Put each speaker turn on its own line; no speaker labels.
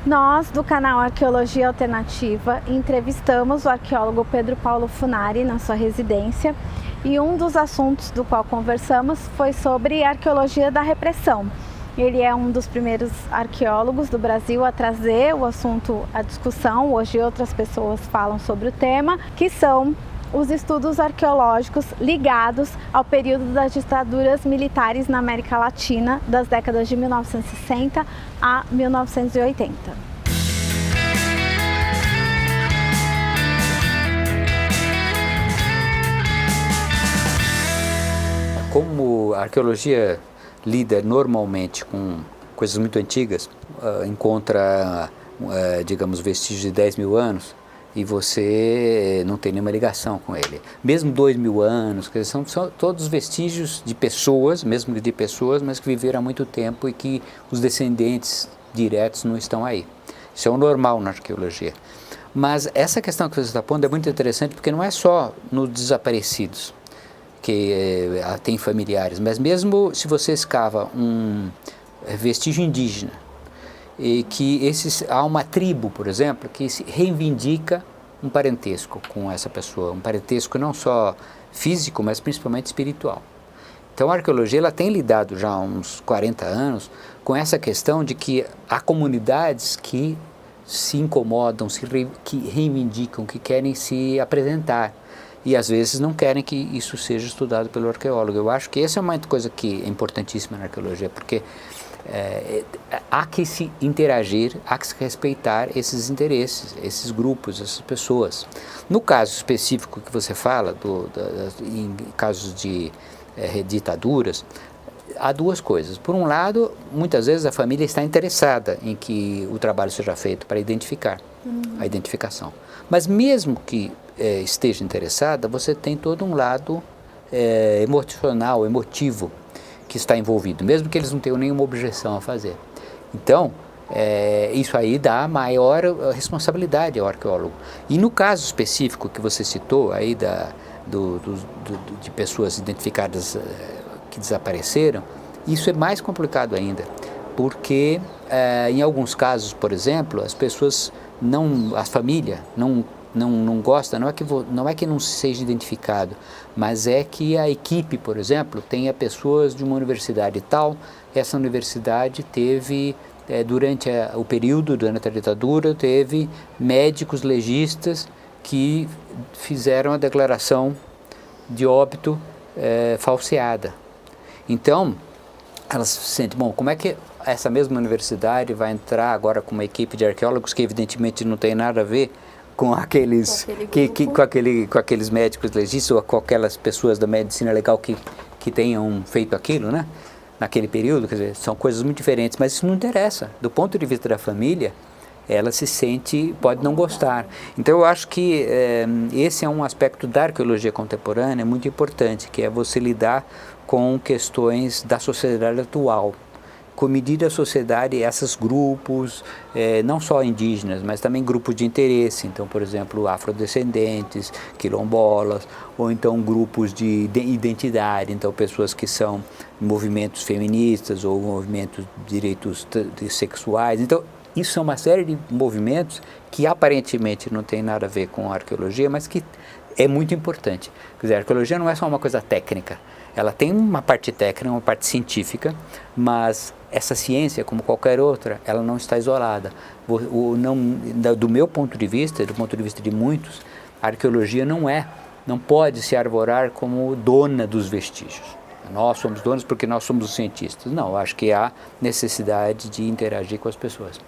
Nós, do canal Arqueologia Alternativa, entrevistamos o arqueólogo Pedro Paulo Funari na sua residência e um dos assuntos do qual conversamos foi sobre arqueologia da repressão. Ele é um dos primeiros arqueólogos do Brasil a trazer o assunto à discussão. Hoje outras pessoas falam sobre o tema, que são os estudos arqueológicos ligados ao período das ditaduras militares na América Latina, das décadas de 1960 a 1980.
Como a arqueologia lida normalmente com coisas muito antigas, encontra, digamos, vestígios de 10 mil anos, e você não tem nenhuma ligação com ele. Mesmo 2.000 anos, são todos vestígios de pessoas, mesmo de pessoas, mas que viveram há muito tempo e que os descendentes diretos não estão aí. Isso é o normal na arqueologia. Mas essa questão que você está pondo é muito interessante porque não é só nos desaparecidos que tem familiares, mas mesmo se você escava um vestígio indígena, e que há uma tribo, por exemplo, que se reivindica um parentesco com essa pessoa, um parentesco não só físico, mas principalmente espiritual. Então a arqueologia ela tem lidado já há uns 40 anos com essa questão de que há comunidades que se incomodam, que reivindicam, que querem se apresentar e às vezes não querem que isso seja estudado pelo arqueólogo. Eu acho que essa é uma coisa que é importantíssima na arqueologia, porque há que se interagir, há que se respeitar esses interesses, esses grupos, essas pessoas. No caso específico que você fala, em casos de ditaduras, há duas coisas. Por um lado, muitas vezes a família está interessada em que o trabalho seja feito para identificar, a identificação. Mas mesmo que esteja interessada, você tem todo um lado emocional, emotivo, que está envolvido, mesmo que eles não tenham nenhuma objeção a fazer. Então, isso aí dá maior responsabilidade ao arqueólogo. E no caso específico que você citou, aí de pessoas identificadas que desapareceram, isso é mais complicado ainda, porque em alguns casos, por exemplo, as pessoas a família não gosta, não é que não seja identificado, mas é que a equipe, por exemplo, tenha pessoas de uma universidade tal, essa universidade teve, durante durante a ditadura, teve médicos legistas que fizeram a declaração de óbito falseada. Então, elas se sentem, bom, como é que essa mesma universidade vai entrar agora com uma equipe de arqueólogos que evidentemente não tem nada a ver com aqueles médicos legistas ou com aquelas pessoas da medicina legal que tenham feito aquilo, né? Naquele período, quer dizer, são coisas muito diferentes, mas isso não interessa. Do ponto de vista da família, ela se sente, pode não gostar. Então eu acho que esse é um aspecto da arqueologia contemporânea muito importante, que é você lidar com questões da sociedade atual. Com medida a sociedade, esses grupos, não só indígenas, mas também grupos de interesse, então, por exemplo, afrodescendentes, quilombolas, ou então grupos de identidade, então pessoas que são movimentos feministas ou movimentos de direitos sexuais. Então, isso é uma série de movimentos que aparentemente não tem nada a ver com a arqueologia, mas que é muito importante. Quer dizer, a arqueologia não é só uma coisa técnica, ela tem uma parte técnica, uma parte científica, mas essa ciência, como qualquer outra, ela não está isolada. Do meu ponto de vista, do ponto de vista de muitos, a arqueologia não pode se arvorar como dona dos vestígios. Nós somos donos porque nós somos os cientistas. Não, acho que há necessidade de interagir com as pessoas.